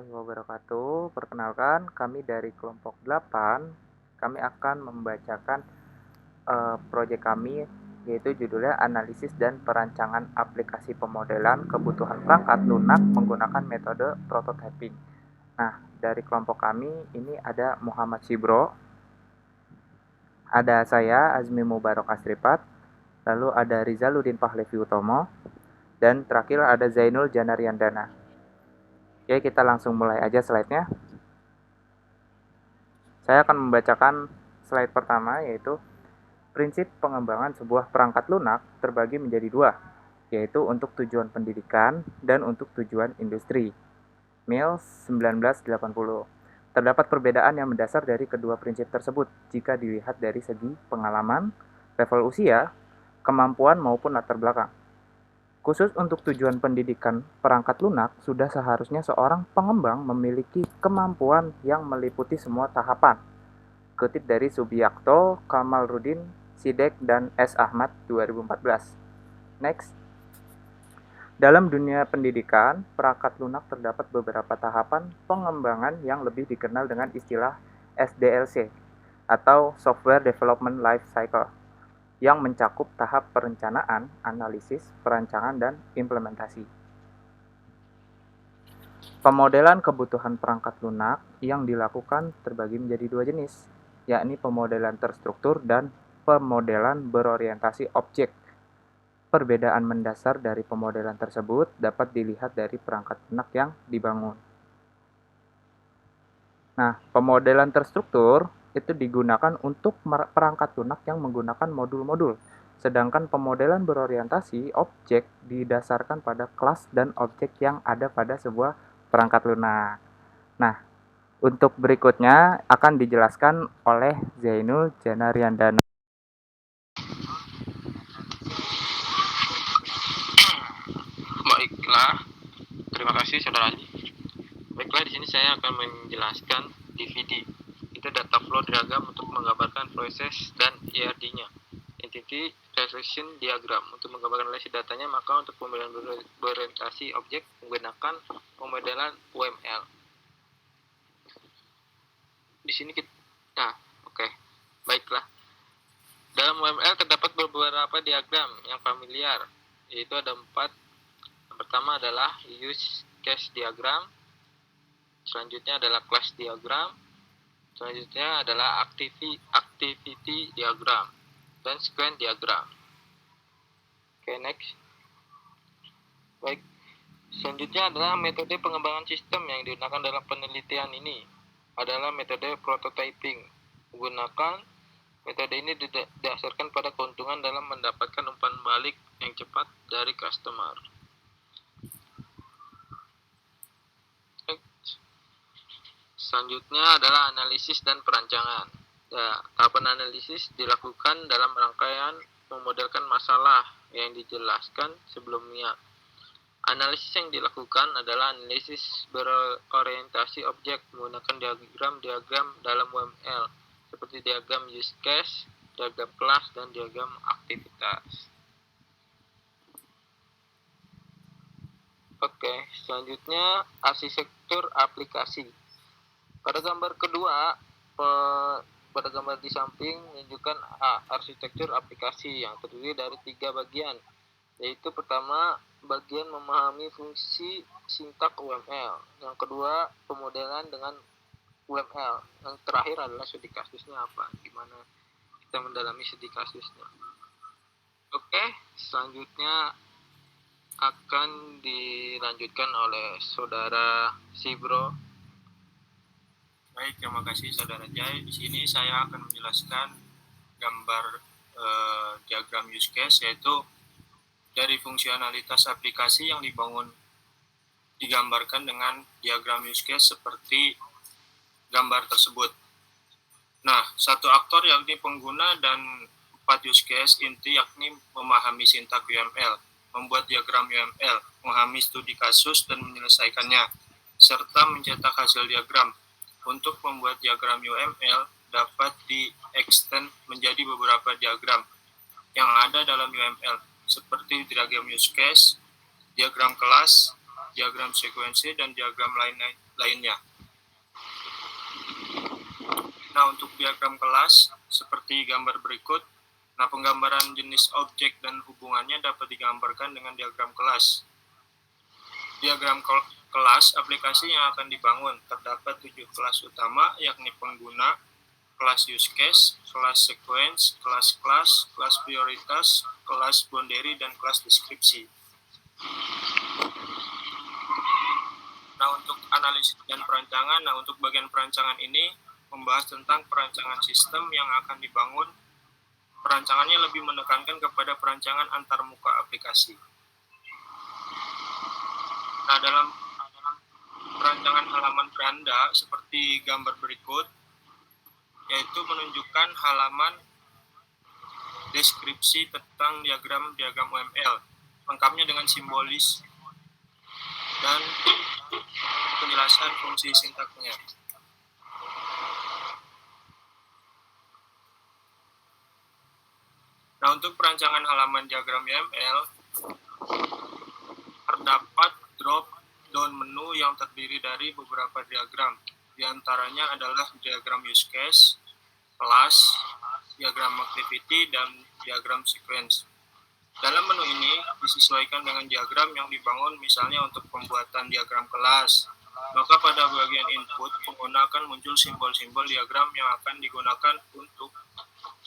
warahmatullahi wabarakatuh. Perkenalkan, kami dari kelompok 8. Kami akan membacakan proyek kami, yaitu judulnya Analisis dan Perancangan Aplikasi Pemodelan Kebutuhan Perangkat Lunak Menggunakan Metode Prototyping. Nah, dari kelompok kami ini ada Muhammad Sibro, ada saya Azmi Mubarak Asripat, lalu ada Rizaludin Pahlevi Utomo, dan terakhir ada Zainul Janariandana. Oke, kita langsung mulai aja slide-nya. Saya akan membacakan slide pertama, yaitu prinsip pengembangan sebuah perangkat lunak terbagi menjadi dua, yaitu untuk tujuan pendidikan dan untuk tujuan industri. Mills 1980. Terdapat perbedaan yang mendasar dari kedua prinsip tersebut jika dilihat dari segi pengalaman, level usia, kemampuan maupun latar belakang. Khusus untuk tujuan pendidikan perangkat lunak, sudah seharusnya seorang pengembang memiliki kemampuan yang meliputi semua tahapan. Kutip dari Subiakto, Kamalrudin, Sidek, dan S. Ahmad 2014. Next. Dalam dunia pendidikan, perangkat lunak terdapat beberapa tahapan pengembangan yang lebih dikenal dengan istilah SDLC atau Software Development Life Cycle, yang mencakup tahap perencanaan, analisis, perancangan, dan implementasi. Pemodelan kebutuhan perangkat lunak yang dilakukan terbagi menjadi dua jenis, yakni pemodelan terstruktur dan pemodelan berorientasi objek. Perbedaan mendasar dari pemodelan tersebut dapat dilihat dari perangkat lunak yang dibangun. Nah, pemodelan terstruktur itu digunakan untuk perangkat lunak yang menggunakan modul-modul. Sedangkan pemodelan berorientasi objek didasarkan pada kelas dan objek yang ada pada sebuah perangkat lunak. Nah, untuk berikutnya akan dijelaskan oleh Zainul Janariandana. Baiklah, terima kasih saudara Haji. Baiklah, di sini saya akan menjelaskan DVD. Itu data flow diagram untuk menggambarkan proses dan ERD-nya. Entity Regression Diagram untuk menggambarkan relasi datanya, maka untuk pemodelan berorientasi objek menggunakan pemodelan UML. Di sini kita, baiklah. Dalam UML terdapat beberapa diagram yang familiar, yaitu ada 4. Yang pertama adalah use case diagram, selanjutnya adalah class diagram, selanjutnya adalah activity diagram, dan sequence diagram. Oke, next. Baik, selanjutnya adalah metode pengembangan sistem yang digunakan dalam penelitian ini adalah metode prototyping. Menggunakan metode ini didasarkan pada keuntungan dalam mendapatkan umpan balik yang cepat dari customer. Selanjutnya adalah analisis dan perancangan. Tahapan analisis dilakukan dalam rangkaian memodelkan masalah yang dijelaskan sebelumnya. Analisis yang dilakukan adalah analisis berorientasi objek menggunakan diagram dalam UML, seperti diagram use case, diagram kelas, dan diagram aktivitas. Oke, selanjutnya arsitektur aplikasi. Pada gambar kedua, pada gambar di samping menunjukkan arsitektur aplikasi yang terdiri dari 3 bagian, yaitu pertama, bagian memahami fungsi sintak UML, yang kedua, pemodelan dengan UML, yang terakhir adalah studi kasusnya apa, gimana kita mendalami studi kasusnya. Oke, selanjutnya akan dilanjutkan oleh saudara Sibro. Baik, terima kasih saudara Jai. Di sini saya akan menjelaskan gambar diagram use case, yaitu dari fungsionalitas aplikasi yang digambarkan dengan diagram use case seperti gambar tersebut. Nah, satu aktor yakni pengguna dan 4 use case inti yakni memahami sintak UML, membuat diagram UML, memahami studi kasus dan menyelesaikannya, serta mencetak hasil diagram. Untuk membuat diagram UML dapat di-extend menjadi beberapa diagram yang ada dalam UML, seperti diagram use case, diagram kelas, diagram sekuensi, dan diagram lainnya. Nah, untuk diagram kelas seperti gambar berikut. Nah, penggambaran jenis objek dan hubungannya dapat digambarkan dengan diagram kelas. Diagram kelas aplikasi yang akan dibangun terdapat 7 kelas utama, yakni pengguna, kelas use case, kelas sequence, kelas class, kelas prioritas, kelas boundary, dan kelas deskripsi. Nah, untuk analisis dan perancangan, untuk bagian perancangan ini membahas tentang perancangan sistem yang akan dibangun. Perancangannya lebih menekankan kepada perancangan antarmuka aplikasi. Nah, dalam perancangan halaman beranda seperti gambar berikut, yaitu menunjukkan halaman deskripsi tentang diagram UML, lengkapnya dengan simbolis dan penjelasan fungsi sintaknya. Nah, untuk perancangan halaman diagram UML, terdapat drop-down menu yang terdiri dari beberapa diagram. Di antaranya adalah diagram use case, kelas, diagram activity, dan diagram sequence. Dalam menu ini disesuaikan dengan diagram yang dibangun, misalnya untuk pembuatan diagram kelas. Maka pada bagian input, pengguna akan muncul simbol-simbol diagram yang akan digunakan untuk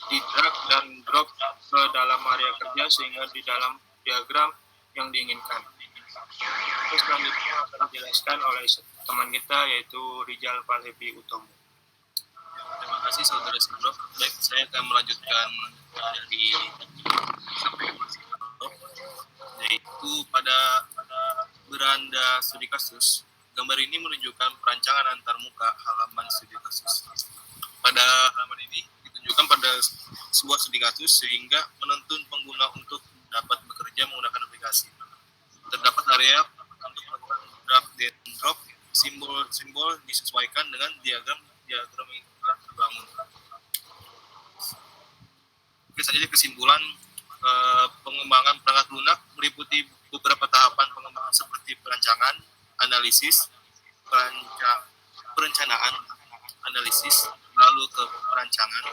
di-drag dan drop ke dalam area kerja sehingga di dalam diagram yang diinginkan. Terus selanjutnya akan dijelaskan oleh teman kita, yaitu Rijal Falevi Utomo. Terima kasih saudara Sindro. Baik, saya akan melanjutkan dari sampai yaitu pada beranda studi kasus. Gambar ini menunjukkan perancangan antarmuka halaman studi kasus. Pada halaman ini ditunjukkan pada sebuah studi kasus sehingga menuntun pengguna untuk dapat bekerja menggunakan aplikasi. Terdapat area untuk melakukan drag dan drop, simbol-simbol disesuaikan dengan diagram yang telah terbangun. Oke, saja kesimpulan pengembangan perangkat lunak meliputi beberapa tahapan pengembangan seperti perancangan, analisis, perencanaan, analisis, lalu ke perancangan,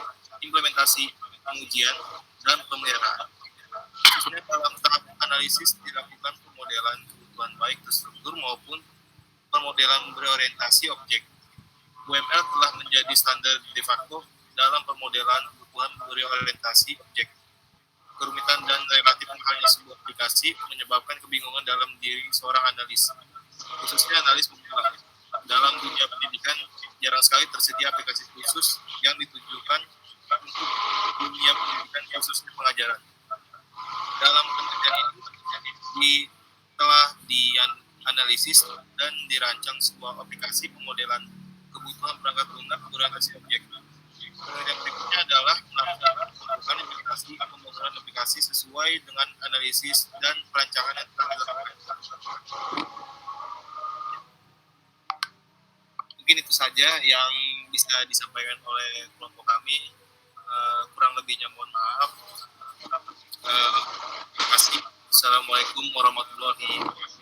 implementasi, pengujian, dan pemeliharaan. Khususnya dalam tahap analisis dilakukan pemodelan kebutuhan baik terstruktur maupun pemodelan berorientasi objek. UML telah menjadi standar de facto dalam pemodelan kebutuhan berorientasi objek. Kerumitan dan relatif mahalnya sebuah aplikasi menyebabkan kebingungan dalam diri seorang analis, khususnya analis pemula. Dalam dunia pendidikan, jarang sekali tersedia aplikasi khusus yang ditujukan untuk dunia pendidikan, khususnya pengajaran. Dalam penelitian ini telah dianalisis dan dirancang sebuah aplikasi pemodelan kebutuhan perangkat lunak berorientasi objek. Yang berikutnya adalah melakukan implementasi pembangunan aplikasi sesuai dengan analisis dan perancangan yang telah dilakukan. Mungkin itu saja yang bisa disampaikan oleh kelompok kami. Kurang lebihnya mohon maaf. Terima kasih. Assalamualaikum warahmatullahi wabarakatuh.